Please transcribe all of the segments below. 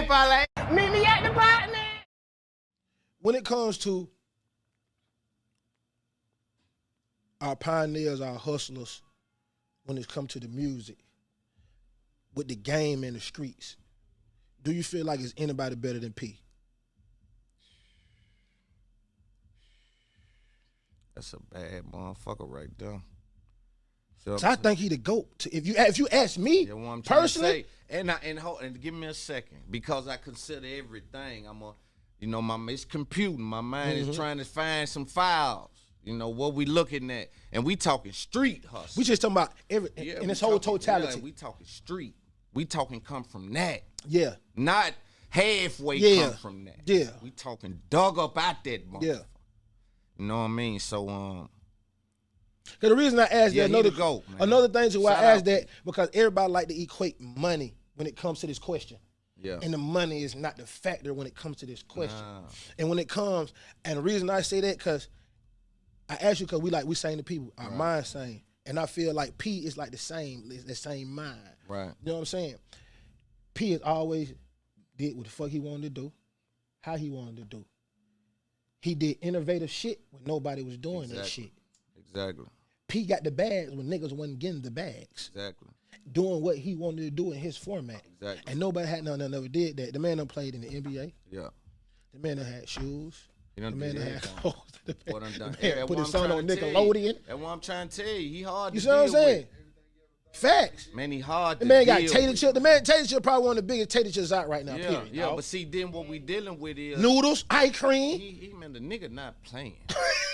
parlay. Meet me at the partner. When it comes to our pioneers, our hustlers, when it comes to the music, with the game in the streets, do you feel like it's anybody better than P? That's a bad motherfucker right there. So I think he the GOAT. If you ask me personally, and give me a second, because I consider everything. It's computing. My mind is trying to find some files. You know what we looking at, and we talking street hustle. We just talking about in this whole totality. Yeah, we talking street. We talking come from that. Yeah. Not halfway come from that. Yeah. We talking dug up out that motherfucker. Yeah. You know what I mean? So Cause the reason I asked that, another thing to why I asked that, because everybody like to equate money when it comes to this question. Yeah. And the money is not the factor when it comes to this question. And when it comes, and the reason I say that, because I ask you, because we saying to people, our mind saying, and I feel like P is like the same mind. Right. You know what I'm saying? P has always did what the fuck he wanted to do, how he wanted to do. He did innovative shit when nobody was doing that shit. Exactly. P got the bags when niggas wasn't getting the bags. Exactly. Doing what he wanted to do in his format. Exactly. And nobody had none that never did that. The man done played in the NBA. Yeah. The man done had shoes. The man done had clothes. The man Yeah, put his son on Nickelodeon. That's what I'm trying to tell you. He hard you to see what I'm saying? with. Facts. Man, he hard the to man deal got tater with. chip. The man tater chip probably one of the biggest tater chips out right now. Yeah, period, yeah. dog. But see, then what we dealing with is noodles, ice cream. He man, the nigga not playing.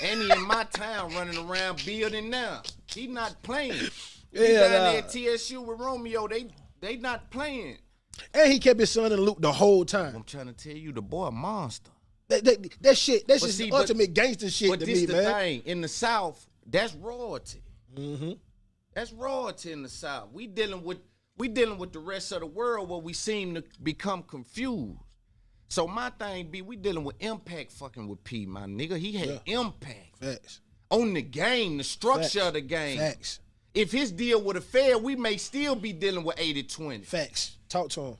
And he in my town running around building now. He not playing. He down there at TSU with Romeo. They not playing. And he kept his son in the loop the whole time. I'm trying to tell you, the boy a monster. That shit, that's just ultimate gangster shit but to this me, the man. thing. In the South, that's royalty. Mm-hmm. That's royalty in the South. We dealing with the rest of the world where we seem to become confused. So my thing be, we dealing with impact fucking with P, my nigga. He had impact. Facts. On the game, the structure of the game. Facts. If his deal would have failed, we may still be dealing with 80-20. Facts. Talk to him.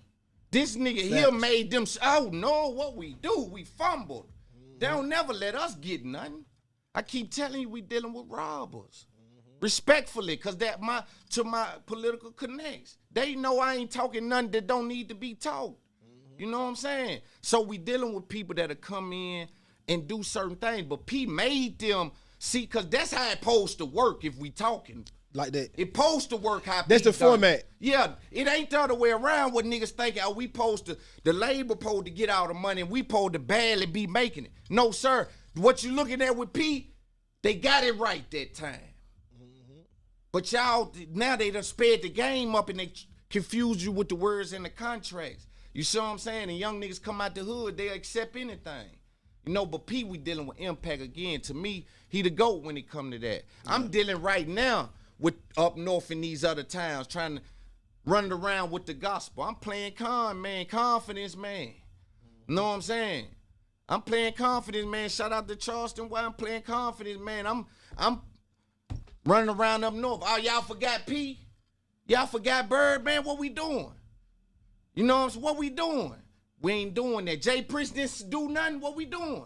This nigga here made them, oh no, what we do, we fumbled. They don't never let us get nothing. I keep telling you, we dealing with robbers. Respectfully, because to my political connects. They know I ain't talking nothing that don't need to be talked. You know what I'm saying? So we dealing with people that'll come in and do certain things, but P made them see, because that's how it supposed to work if we talking. Like that. It supposed to work how that's P the format. Yeah, it ain't the other way around what niggas think, oh, we supposed to, the labor supposed to get all the money and we supposed to barely be making it. No, sir. What you looking at with P, they got it right that time. But y'all, now they done sped the game up and they confuse you with the words in the contracts. You see what I'm saying? And young niggas come out the hood, they accept anything. You know, but P, we dealing with impact again. To me, he the GOAT when it come to that. Yeah. I'm dealing right now with up north in these other towns, trying to run around with the gospel. I'm playing confidence, man. You know what I'm saying? I'm playing confidence, man. Shout out to Charleston, why I'm playing confidence, man. I'm running around up north. Oh, y'all forgot P? Y'all forgot Bird, man? What we doing? You know what I'm saying? What we doing? We ain't doing that. Jay Prince didn't do nothing. What we doing?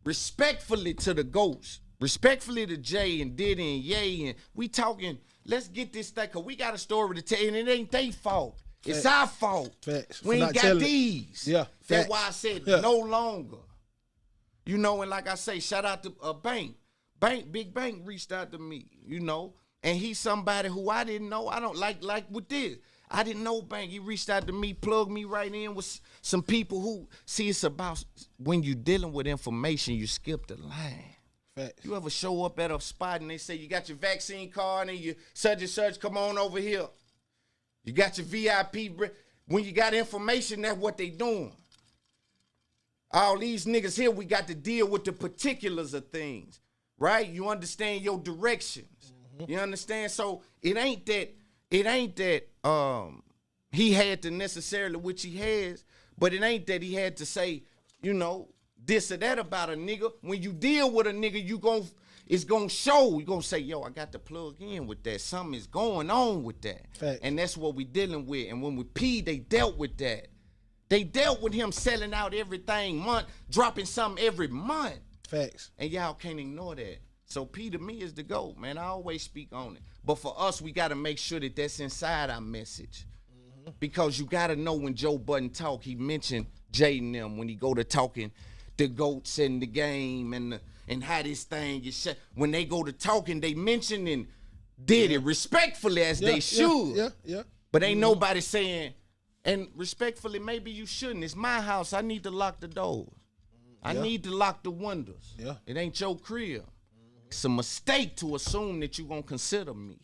Respectfully to the GOATs. Respectfully to Jay and Diddy and Ye, and we talking, let's get this thing, because we got a story to tell, and it ain't their fault. Facts. It's our fault. Facts. We ain't got these. Yeah. That's why I said no longer. You know, and like I say, shout out to Bank. Big Bank reached out to me, you know, and he's somebody who I didn't know. I don't like with this. I didn't know Bank. He reached out to me, plugged me right in with some people who, see, it's about when you dealing with information, you skip the line. Facts. You ever show up at a spot and they say, you got your vaccine card and you such and such, come on over here. You got your VIP. When you got information, that's what they doing. All these niggas here, we got to deal with the particulars of things, right? You understand your directions. You understand? So it ain't that he had to necessarily, which he has, but it ain't that he had to say, you know, this or that about a nigga. When you deal with a nigga, it's gonna show. You gonna say, yo, I got to plug in with that. Something is going on with that. Facts. And that's what we dealing with. And when we P, they dealt with that. They dealt with him selling out everything, dropping something every month. Facts. And y'all can't ignore that. So P to me is the GOAT, man. I always speak on it. But for us, we got to make sure that that's inside our message. Because you got to know when Joe Budden talk, he mentioned Jaden them when he go to talking the GOATs in the game and how this thing is shut. When they go to talking, they mention and did it respectfully as they should. Yeah. But ain't nobody saying, and respectfully, maybe you shouldn't. It's my house. I need to lock the doors. I need to lock the windows. Yeah. It ain't your crib. It's a mistake to assume that you're going to consider me.